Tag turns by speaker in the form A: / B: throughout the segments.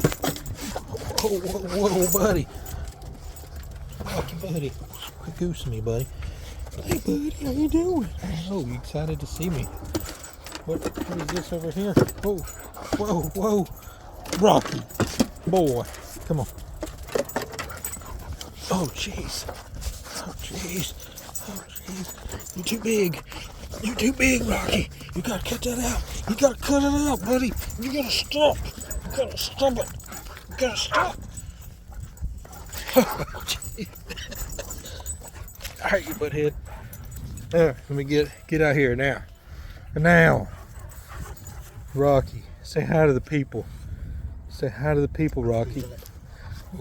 A: Whoa, whoa, whoa, buddy. Rocky, buddy. Quit goosing me, buddy. Hey, buddy, how you doing? Oh, you excited to see me? What is this over here? Whoa, whoa, whoa. Rocky, boy, come on. Oh, jeez. Oh, jeez. Oh, jeez. You're too big. You're too big, Rocky. You gotta cut that out. You gotta cut it out, buddy. You gotta stop. You gotta stop it. You gotta stop. Oh, jeez. All right, you butthead. Let me get out here now. Now, Rocky, say hi to the people. Say hi to the people, Rocky.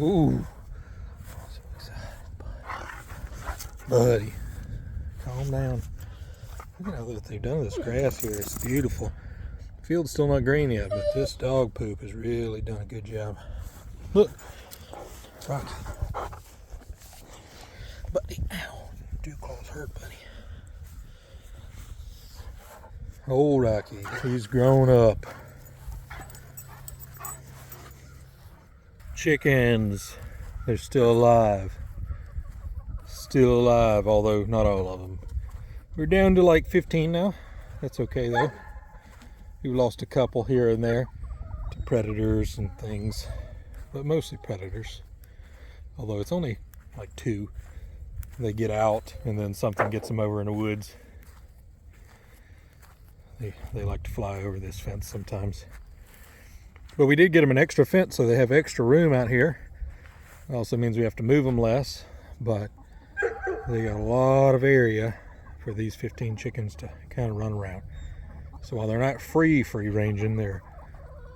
A: Ooh. So excited, buddy. Calm down. Look at what they've done to this grass here. It's beautiful. The field's still not green yet, but this dog poop has really done a good job. Look. Rocky. Buddy, ow. Dew claws hurt, buddy. Oh, Rocky, he's grown up. Chickens, they're still alive. Still alive, although not all of them. We're down to like 15 now. That's okay though. We've lost a couple here and there to predators and things, but mostly predators. Although it's only like 2. They get out and then something gets them over in the woods. They like to fly over this fence sometimes. But we did get them an extra fence, so they have extra room out here. It also means we have to move them less, but they got a lot of area for these 15 chickens to kind of run around. So while they're not free ranging, they're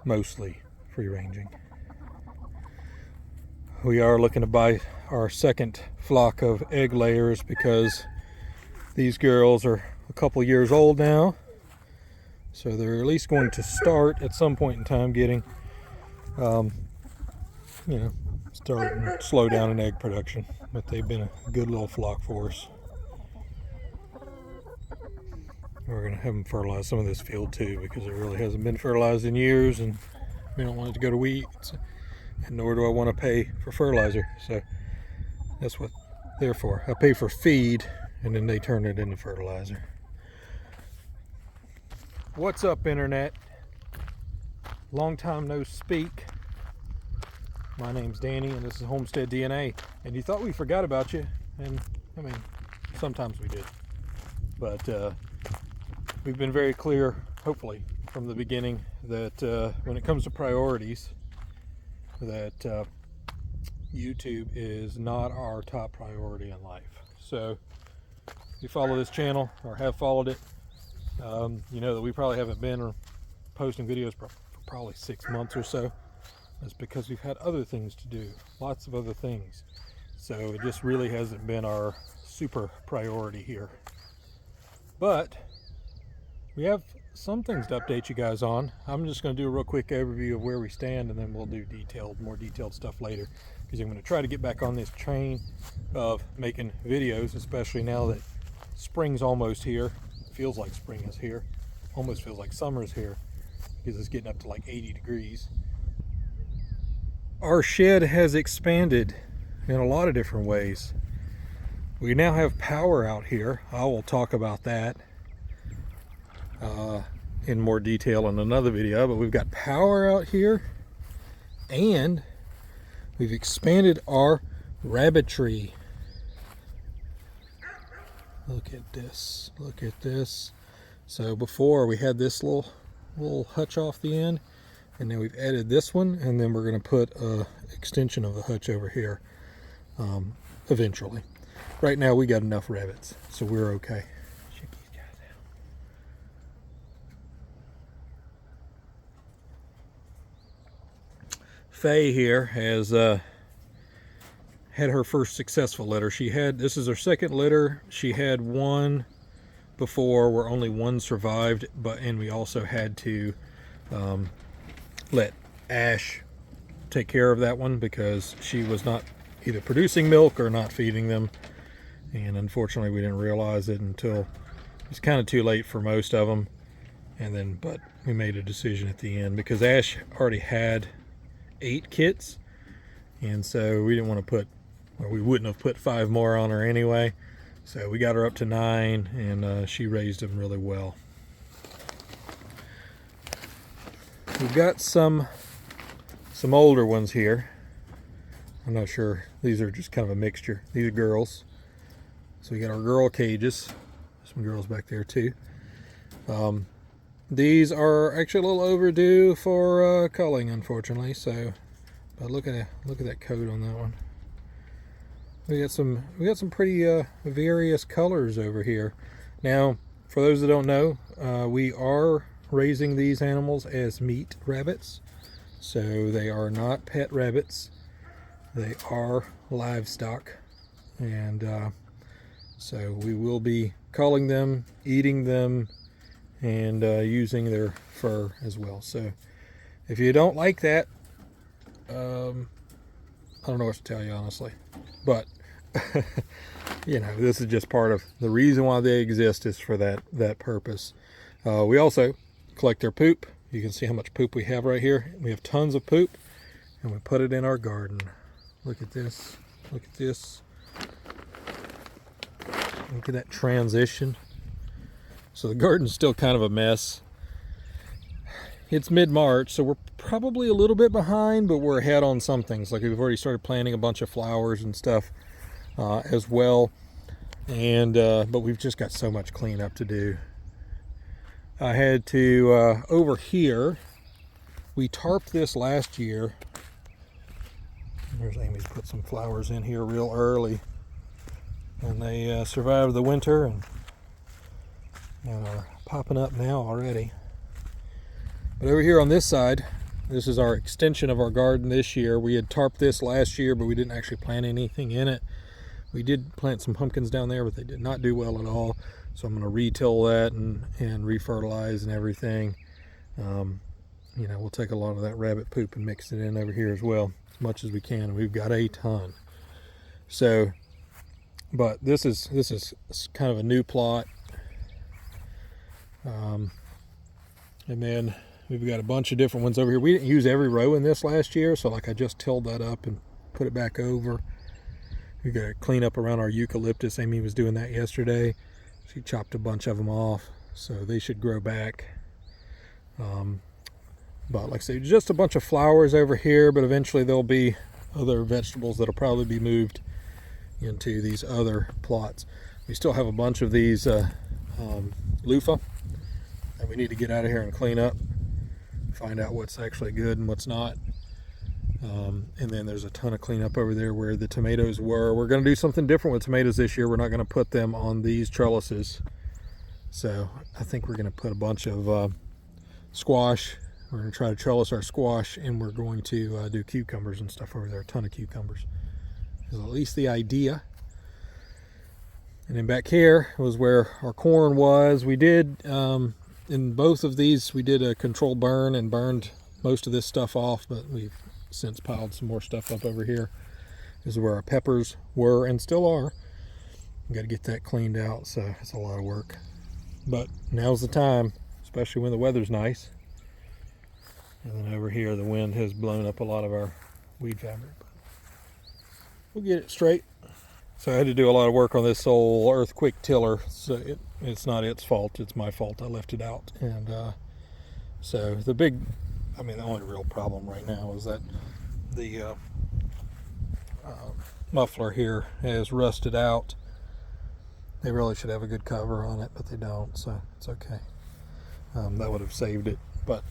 A: mostly free ranging. We are looking to buy our second flock of egg layers because these girls are a couple years old now. So they're at least going to start at some point in time getting, start and slow down in egg production. But they've been a good little flock for us. We're going to have them fertilize some of this field too because it really hasn't been fertilized in years and we don't want it to go to weeds. And nor do I want to pay for fertilizer. So that's what they're for. I pay for feed and then they turn it into fertilizer. What's up, internet? Long time no speak. My name's Danny and this is Homestead DNA. And you thought we forgot about you, and I mean, sometimes we did. But we've been very clear, hopefully, from the beginning that when it comes to priorities, that YouTube is not our top priority in life. So if you follow this channel or have followed it, you know that we probably haven't been posting videos for probably 6 months or so. That's because we've had other things to do, lots of other things. So it just really hasn't been our super priority here. But we have some things to update you guys on. I'm just going to do a real quick overview of where we stand, and then we'll do more detailed stuff later. Because I'm going to try to get back on this train of making videos, especially now that spring's almost here. Feels like spring is here, almost feels like summer is here because it's getting up to like 80 degrees. Our shed has expanded in a lot of different ways. We now have power out here. I will talk about that in more detail in another video, but we've got power out here and we've expanded our rabbitry. Look at this, look at this. So before we had this little hutch off the end, and then we've added this one, and then we're going to put a extension of the hutch over here eventually. Right now we got enough rabbits, so we're okay. Check these guys out. Faye here has had her first successful litter. This is her second litter. She had one before where only one survived, and we also had to let Ash take care of that one because she was not either producing milk or not feeding them. And unfortunately we didn't realize it until it was kind of too late for most of them. But we made a decision at the end because Ash already had 8 kits, and so we didn't want to put, or we wouldn't have put 5 more on her anyway. So we got her up to 9, and she raised them really well. We've got some older ones here. I'm not sure. These are just kind of a mixture. These are girls. So we got our girl cages. Some girls back there too. These are actually a little overdue for culling, unfortunately. So, but look at that coat on that one. We got some pretty various colors over here. Now, for those that don't know, we are raising these animals as meat rabbits. So they are not pet rabbits. They are livestock, and so we will be culling them, eating them, and using their fur as well. So if you don't like that, I don't know what to tell you, honestly, but you know, this is just part of the reason why they exist, is for that purpose. We also collect their poop. You can see how much poop we have right here. We have tons of poop, and we put it in our garden. Look at this. Look at this. Look at that transition. So the garden's still kind of a mess. It's mid-March, so we're probably a little bit behind, but we're ahead on some things. Like, we've already started planting a bunch of flowers and stuff as well. And but we've just got so much cleanup to do. I had to, over here, we tarped this last year. There's Amy's put some flowers in here real early. And they survived the winter and are popping up now already. But over here on this side, this is our extension of our garden this year. We had tarped this last year, but we didn't actually plant anything in it. We did plant some pumpkins down there, but they did not do well at all. So I'm going to re-till that and refertilize and everything. You know, we'll take a lot of that rabbit poop and mix it in over here as well, as much as we can. And we've got a ton. So, but this is kind of a new plot. And then we've got a bunch of different ones over here. We didn't use every row in this last year, so like I just tilled that up and put it back over. We got to clean up around our eucalyptus. Amy was doing that yesterday. She chopped a bunch of them off, so they should grow back. But like I say, just a bunch of flowers over here, but eventually there'll be other vegetables that'll probably be moved into these other plots. We still have a bunch of these loofah that we need to get out of here and clean up, find out what's actually good and what's not. And then there's a ton of cleanup over there where the tomatoes were. We're going to do something different with tomatoes this year. We're not going to put them on these trellises. So I think we're going to put a bunch of squash. We're going to try to trellis our squash, and we're going to do cucumbers and stuff over there. A ton of cucumbers is at least the idea. And then back here was where our corn was. We did, in both of these, we did a controlled burn and burned most of this stuff off, but we've since piled some more stuff up over here. This is where our peppers were and still are. We've got to get that cleaned out, so it's a lot of work. But now's the time, especially when the weather's nice. And then over here, the wind has blown up a lot of our weed fabric. But we'll get it straight. So I had to do a lot of work on this old earthquake tiller. So it's not its fault, it's my fault. I left it out. And so the only real problem right now is that the muffler here has rusted out. They really should have a good cover on it, but they don't, so it's okay. That would have saved it. But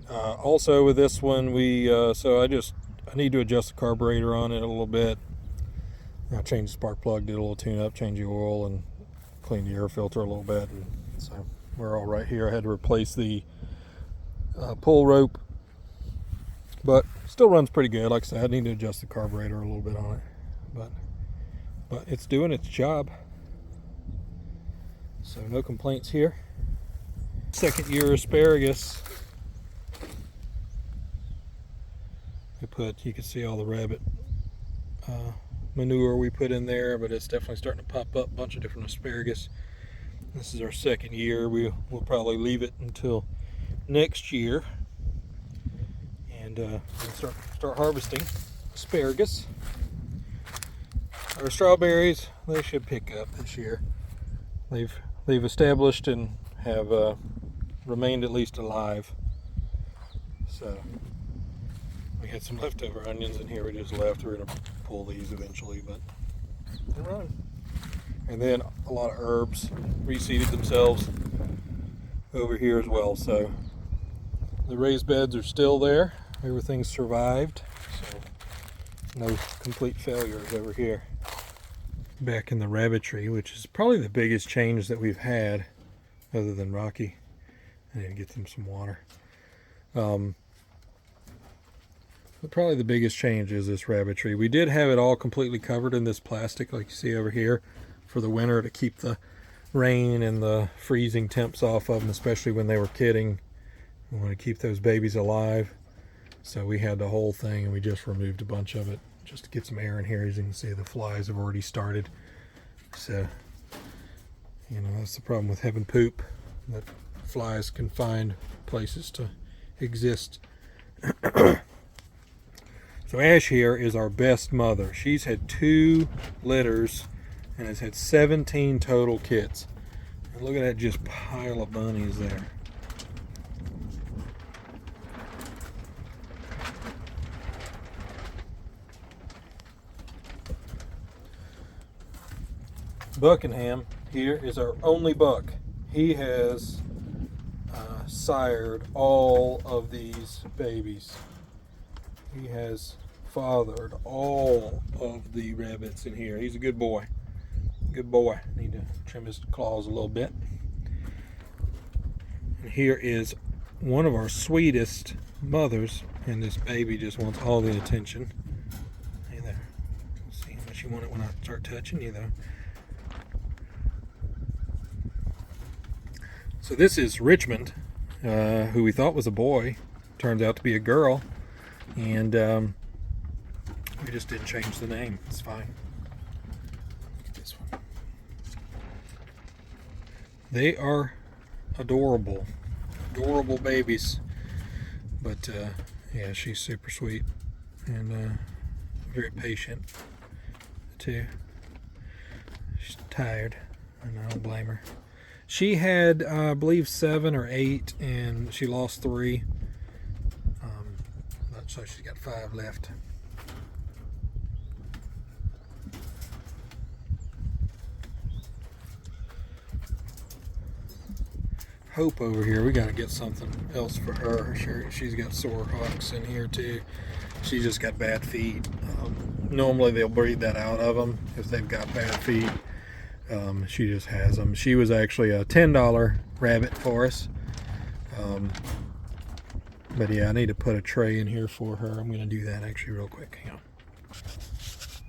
A: also with this one, I need to adjust the carburetor on it a little bit. I changed the spark plug, did a little tune up, change the oil, and cleaned the air filter a little bit, and so we're all right here. I had to replace the pull rope, but still runs pretty good. Like I said, I need to adjust the carburetor a little bit on it, but it's doing its job, so no complaints here. Second year asparagus, you can see all the rabbit manure we put in there, but it's definitely starting to pop up a bunch of different asparagus. This is our second year. We'll probably leave it until next year and start harvesting asparagus. Our strawberries, they should pick up this year. They've established and have remained at least alive. So we had some leftover onions in here we just left. We're gonna pull these eventually, but they're running. And then a lot of herbs reseeded themselves over here as well. So the raised beds are still there. Everything's survived. So no complete failures over here. Back in the rabbitry, which is probably the biggest change that we've had, other than Rocky. I need to get them some water. But probably the biggest change is this rabbitry. We did have it all completely covered in this plastic, like you see over here, for the winter to keep the rain and the freezing temps off of them, especially when they were kidding. We want to keep those babies alive. So we had the whole thing, and we just removed a bunch of it just to get some air in here. As you can see, the flies have already started. So, you know, that's the problem with having poop, that flies can find places to exist. So Ash here is our best mother. She's had 2 litters and has had 17 total kits. And look at that just pile of bunnies there. Buckingham here is our only buck. He has sired all of these babies. He has fathered all of the rabbits in here. He's a good boy. Good boy. Need to trim his claws a little bit. And here is one of our sweetest mothers, and this baby just wants all the attention. Hey there. See how much you want it when I start touching you, though. So this is Richmond, who we thought was a boy. Turns out to be a girl. And we just didn't change the name. It's fine. This one. They are adorable. Adorable babies. But yeah, she's super sweet. And very patient, too. She's tired. And I don't blame her. She had, I believe, 7 or 8, and she lost 3. So she's got 5 left. Hope over here, we got to get something else for her. She's got sore hocks in here too. She just got bad feet. Normally they'll breed that out of them if they've got bad feet. She just has them. She was actually a $10 rabbit for us. But yeah, I need to put a tray in here for her. I'm going to do that actually real quick. Hang on.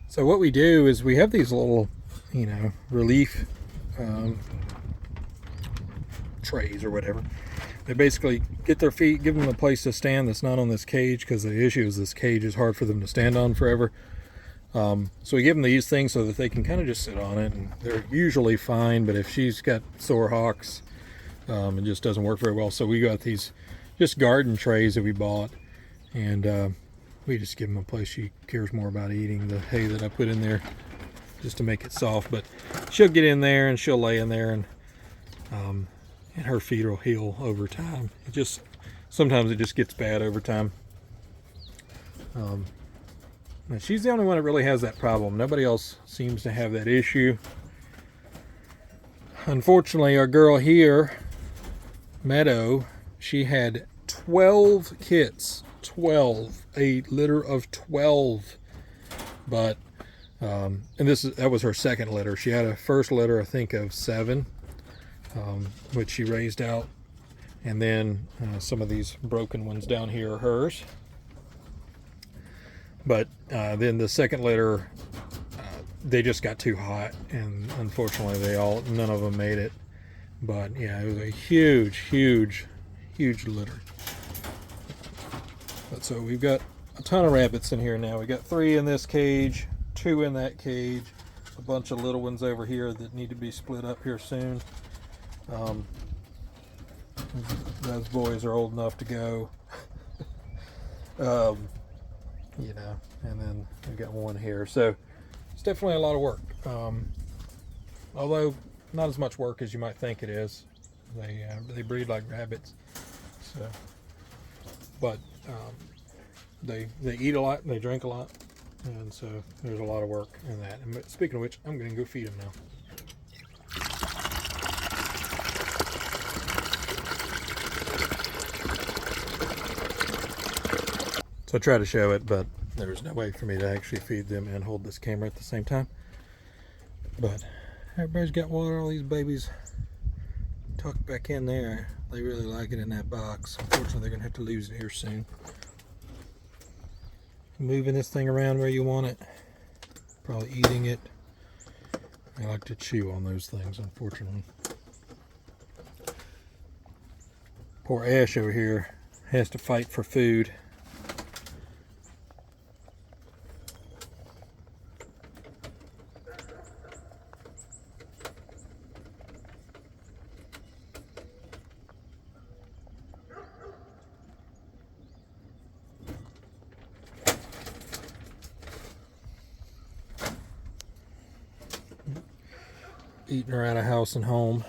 A: So what we do is we have these little, you know, relief trays or whatever. They basically get their feet, give them a place to stand that's not on this cage, because the issue is this cage is hard for them to stand on forever. So we give them these things so that they can kind of just sit on it, and they're usually fine. But if she's got sore hocks, it just doesn't work very well. So we got these just garden trays that we bought, and we just give them a place. She cares more about eating the hay that I put in there just to make it soft, but she'll get in there and she'll lay in there, and her feet will heal over time. It just, sometimes it just gets bad over time. She's the only one that really has that problem. Nobody else seems to have that issue. Unfortunately, our girl here, Meadow, she had 12 kits. 12. A litter of 12. But, and that was her second litter. She had a first litter, I think, of 7, which she raised out. And then some of these broken ones down here are hers. But then the second litter, they just got too hot, and unfortunately none of them made it. But yeah, it was a huge litter. But so we've got a ton of rabbits in here now. We got 3 in this cage, 2 in that cage, a bunch of little ones over here that need to be split up here soon. Those boys are old enough to go. You know, and then we've got one here. So it's definitely a lot of work. Although not as much work as you might think it is. They breed like rabbits. So, but they eat a lot, and they drink a lot, and so there's a lot of work in that. And speaking of which, I'm going to go feed them now. So I try to show it, but there's no way for me to actually feed them and hold this camera at the same time. But everybody's got water. All these babies tucked back in there. They really like it in that box. Unfortunately, they're gonna have to lose it here soon. Moving this thing around where you want it. Probably eating it. They like to chew on those things, unfortunately. Poor Ash over here has to fight for food. Eating her out of house and home.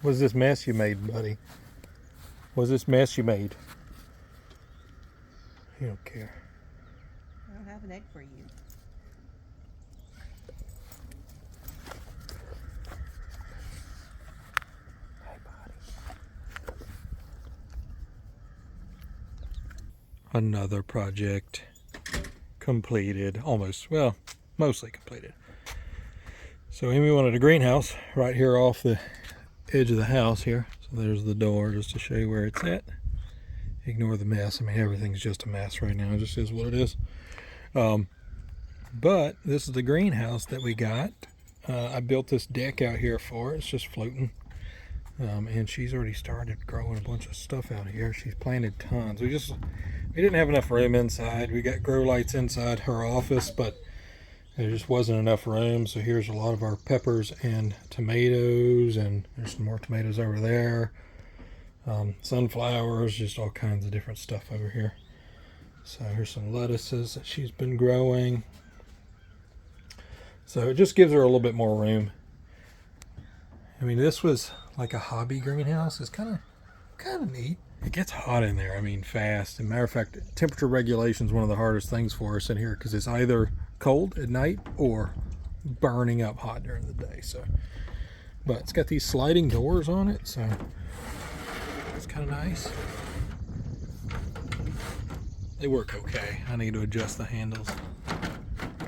A: What's this mess you made, buddy? What's this mess you made? You don't care.
B: I don't have an egg for you.
A: Hey, buddy. Another project completed. Almost. Well, mostly completed. So Amy wanted a greenhouse right here off the edge of the house here. So there's the door just to show you where it's at. Ignore the mess. I mean, everything's just a mess right now. It just is what it is. But this is the greenhouse that we got. I built this deck out here for her. It's just floating. And she's already started growing a bunch of stuff out here. She's planted tons. We didn't have enough room inside. We got grow lights inside her office, but there just wasn't enough room. So here's a lot of our peppers and tomatoes, and there's some more tomatoes over there. Sunflowers, just all kinds of different stuff over here. So here's some lettuces that she's been growing. So it just gives her a little bit more room. I mean, this was like a hobby greenhouse. It's kind of neat. It gets hot in there, I mean, fast. As a matter of fact, temperature regulation is one of the hardest things for us in here, because it's either cold at night or burning up hot during the day. So, but it's got these sliding doors on it, so it's kind of nice. They work okay. I need to adjust the handles.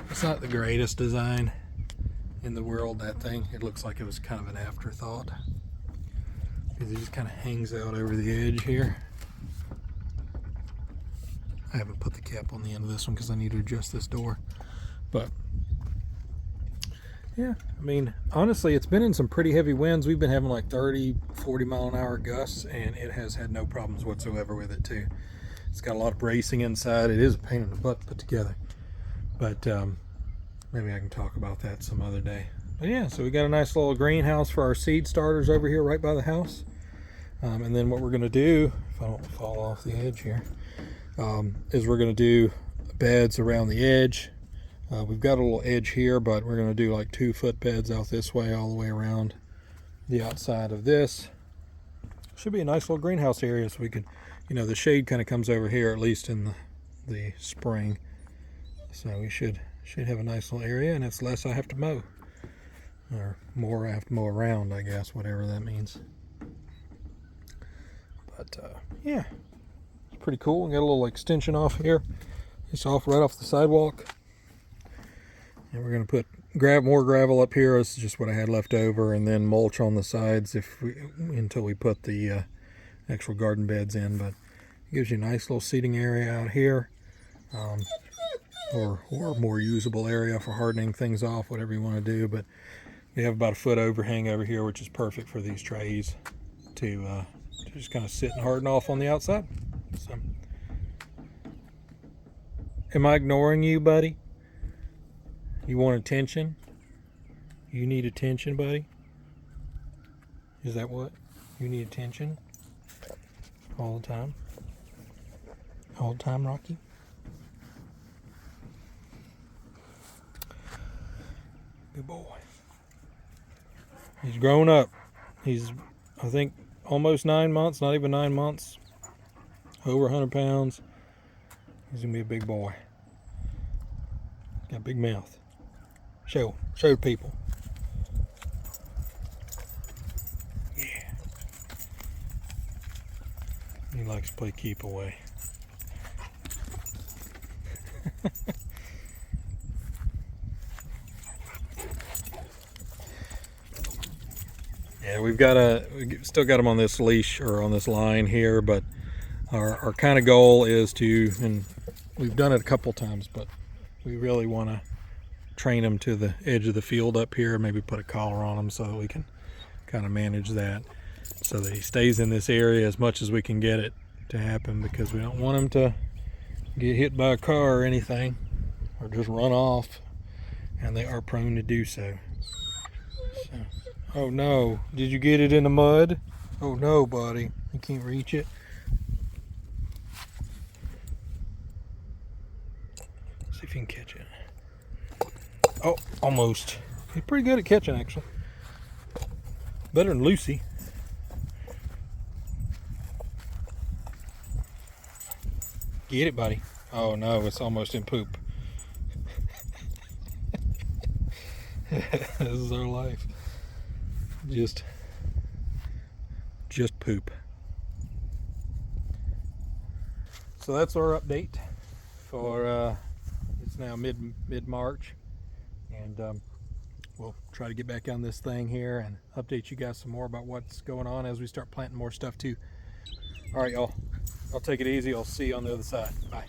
A: It's not the greatest design in the world, that thing. It looks like it was kind of an afterthought, because it just kind of hangs out over the edge here. I haven't put the cap on the end of this one because I need to adjust this door. But Yeah, I mean, honestly, it's been in some pretty heavy winds. We've been having like 30, 40 mile an hour gusts, and it has had no problems whatsoever with it too. It's got a lot of bracing inside. It is a pain in the butt to put together, but maybe I can talk about that some other day. But yeah, so we got a nice little greenhouse for our seed starters over here right by the house. And then what we're going to do, if I don't fall off the edge here, is we're going to do beds around the edge. We've got a little edge here, but we're going to do like 2-foot beds out this way, all the way around the outside of this. Should be a nice little greenhouse area, so we can, you know, the shade kind of comes over here, at least in the spring. So we should have a nice little area, and it's less I have to mow, or more I have to mow around, I guess, whatever that means. But yeah, it's pretty cool. We got a little extension off here. It's off right off the sidewalk. And we're going to put more gravel up here. This is just what I had left over, and then mulch on the sides until we put the actual garden beds in. But it gives you a nice little seating area out here, or more usable area for hardening things off, whatever you want to do. But we have about a foot overhang over here, which is perfect for these trays to just kind of sit and harden off on the outside. So, am I ignoring you, buddy? You want attention? You need attention, buddy? Is that what? You need attention? All the time? All the time, Rocky? Good boy. He's grown up. He's, I think, almost 9 months, not even 9 months. Over 100 pounds. He's gonna be a big boy. Got a big mouth. Show people. Yeah. He likes to play keep away. Yeah, we still got him on this leash, or on this line here, but our kind of goal is to, and we've done it a couple times, but we really want to train him to the edge of the field up here, maybe put a collar on him so that we can kind of manage that, so that he stays in this area as much as we can get it to happen, because we don't want him to get hit by a car or anything, or just run off, and they are prone to do so. Oh no, did you get it in the mud? Oh no, buddy, you can't reach it. See if you can catch it. Oh, almost. He's pretty good at catching, actually. Better than Lucy. Get it, buddy. Oh no, it's almost in poop. This is our life. Just poop. So that's our update for it's now mid-March, and we'll try to get back on this thing here and update you guys some more about what's going on as we start planting more stuff too. All right, y'all, I'll take it easy. I'll see you on the other side. Bye.